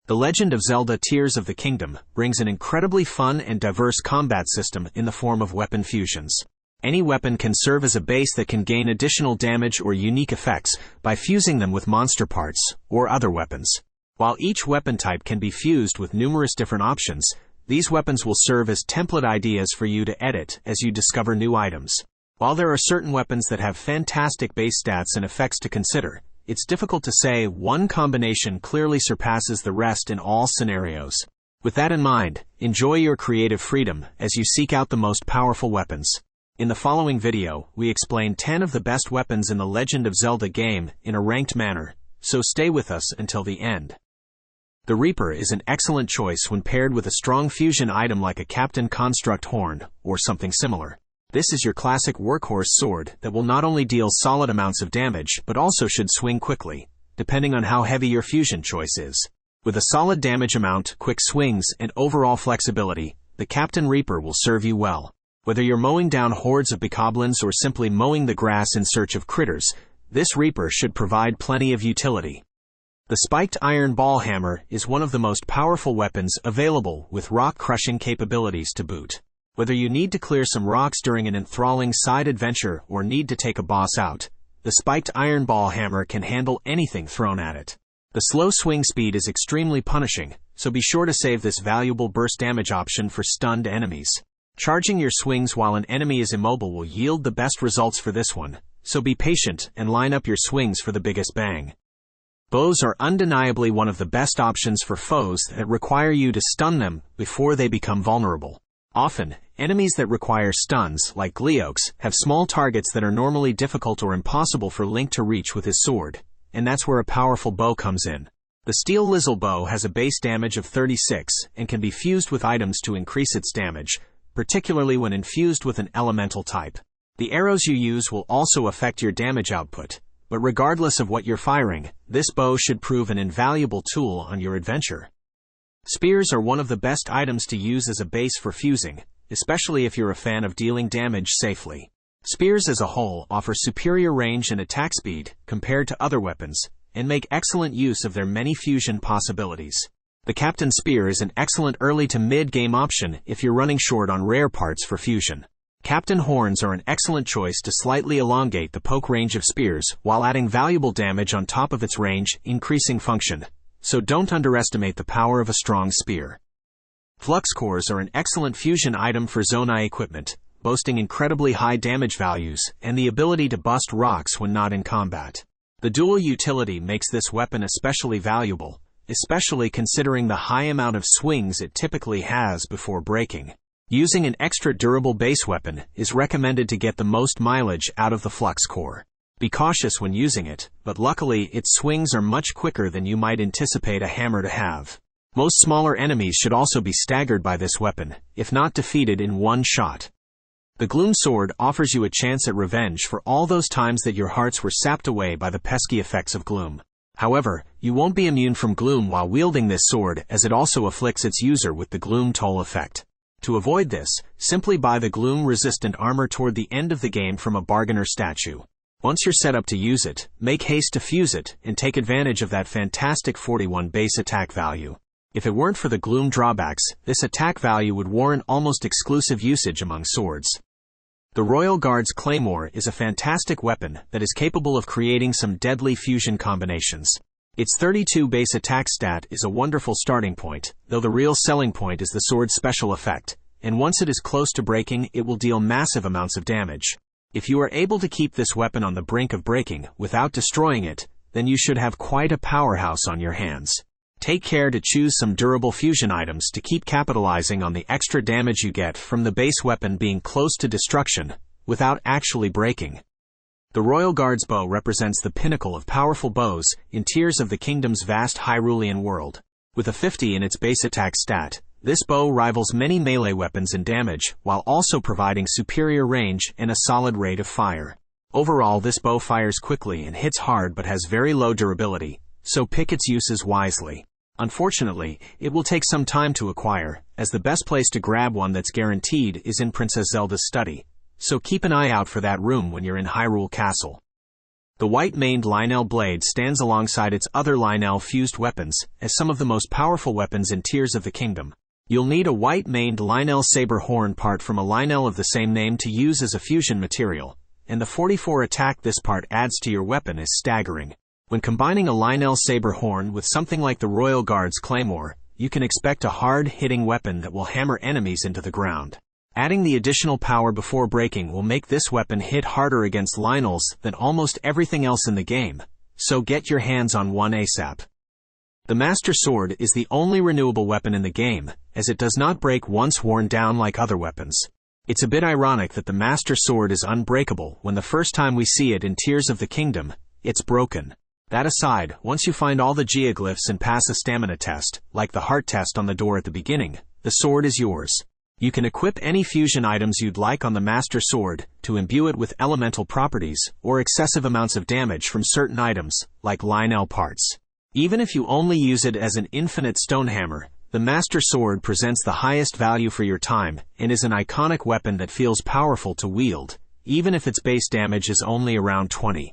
The Legend of Zelda Tears of the Kingdom brings an incredibly fun and diverse combat system in the form of weapon fusions. Any weapon can serve as a base that can gain additional damage or unique effects by fusing them with monster parts or other weapons. While each weapon type can be fused with numerous different options, these weapons will serve as template ideas for you to edit as you discover new items. While there are certain weapons that have fantastic base stats and effects to consider, it's difficult to say one combination clearly surpasses the rest in all scenarios. With that in mind, enjoy your creative freedom as you seek out the most powerful weapons. In the following video, we explain 10 of the best weapons in the Legend of Zelda game in a ranked manner, so stay with us until the end. The Reaper is an excellent choice when paired with a strong fusion item like a Captain Construct Horn or something similar. This is your classic workhorse sword that will not only deal solid amounts of damage but also should swing quickly, depending on how heavy your fusion choice is. With a solid damage amount, quick swings, and overall flexibility, the Captain Reaper will serve you well. Whether you're mowing down hordes of bokoblins or simply mowing the grass in search of critters, this Reaper should provide plenty of utility. The spiked iron ball hammer is one of the most powerful weapons available with rock-crushing capabilities to boot. Whether you need to clear some rocks during an enthralling side adventure or need to take a boss out, the spiked iron ball hammer can handle anything thrown at it. The slow swing speed is extremely punishing, so be sure to save this valuable burst damage option for stunned enemies. Charging your swings while an enemy is immobile will yield the best results for this one, so be patient and line up your swings for the biggest bang. Bows are undeniably one of the best options for foes that require you to stun them before they become vulnerable. Often, enemies that require stuns, like Gleeokes, have small targets that are normally difficult or impossible for Link to reach with his sword, and that's where a powerful bow comes in. The steel Lizal Bow has a base damage of 36 and can be fused with items to increase its damage, particularly when infused with an elemental type. The arrows you use will also affect your damage output, but regardless of what you're firing, this bow should prove an invaluable tool on your adventure. Spears are one of the best items to use as a base for fusing, especially if you're a fan of dealing damage safely. Spears as a whole offer superior range and attack speed compared to other weapons, and make excellent use of their many fusion possibilities. The Captain Spear is an excellent early to mid-game option if you're running short on rare parts for fusion. Captain Horns are an excellent choice to slightly elongate the poke range of spears while adding valuable damage on top of its range, increasing function. So don't underestimate the power of a strong spear. Flux cores are an excellent fusion item for Zonai equipment, boasting incredibly high damage values and the ability to bust rocks when not in combat. The dual utility makes this weapon especially valuable, especially considering the high amount of swings it typically has before breaking. Using an extra durable base weapon is recommended to get the most mileage out of the Flux core. Be cautious when using it, but luckily its swings are much quicker than you might anticipate a hammer to have. Most smaller enemies should also be staggered by this weapon, if not defeated in one shot. The Gloom Sword offers you a chance at revenge for all those times that your hearts were sapped away by the pesky effects of gloom. However, you won't be immune from gloom while wielding this sword, as it also afflicts its user with the gloom toll effect. To avoid this, simply buy the gloom-resistant armor toward the end of the game from a bargainer statue. Once you're set up to use it, make haste to fuse it and take advantage of that fantastic 41 base attack value. If it weren't for the gloom drawbacks, this attack value would warrant almost exclusive usage among swords. The Royal Guard's Claymore is a fantastic weapon that is capable of creating some deadly fusion combinations. Its 32 base attack stat is a wonderful starting point, though the real selling point is the sword's special effect, and once it is close to breaking, it will deal massive amounts of damage. If you are able to keep this weapon on the brink of breaking without destroying it, then you should have quite a powerhouse on your hands. Take care to choose some durable fusion items to keep capitalizing on the extra damage you get from the base weapon being close to destruction without actually breaking. The Royal Guard's bow represents the pinnacle of powerful bows in Tears of the Kingdom's vast Hyrulean world. With a 50 in its base attack stat, this bow rivals many melee weapons in damage, while also providing superior range and a solid rate of fire. Overall, this bow fires quickly and hits hard but has very low durability, so pick its uses wisely. Unfortunately, it will take some time to acquire, as the best place to grab one that's guaranteed is in Princess Zelda's study, so keep an eye out for that room when you're in Hyrule Castle. The white-maned Lynel Blade stands alongside its other Lynel-fused weapons as some of the most powerful weapons in Tears of the Kingdom. You'll need a white-maned Lynel saber horn part from a Lynel of the same name to use as a fusion material, and the 44 attack this part adds to your weapon is staggering. When combining a Lynel saber horn with something like the Royal Guard's Claymore, you can expect a hard-hitting weapon that will hammer enemies into the ground. Adding the additional power before breaking will make this weapon hit harder against Lynels than almost everything else in the game, so get your hands on one ASAP. The Master Sword is the only renewable weapon in the game, as it does not break once worn down like other weapons. It's a bit ironic that the Master Sword is unbreakable when the first time we see it in Tears of the Kingdom, it's broken. That aside, once you find all the geoglyphs and pass a stamina test, like the heart test on the door at the beginning, the sword is yours. You can equip any fusion items you'd like on the Master Sword to imbue it with elemental properties or excessive amounts of damage from certain items, like Lynel parts. Even if you only use it as an infinite stone hammer, the Master Sword presents the highest value for your time and is an iconic weapon that feels powerful to wield, even if its base damage is only around 20.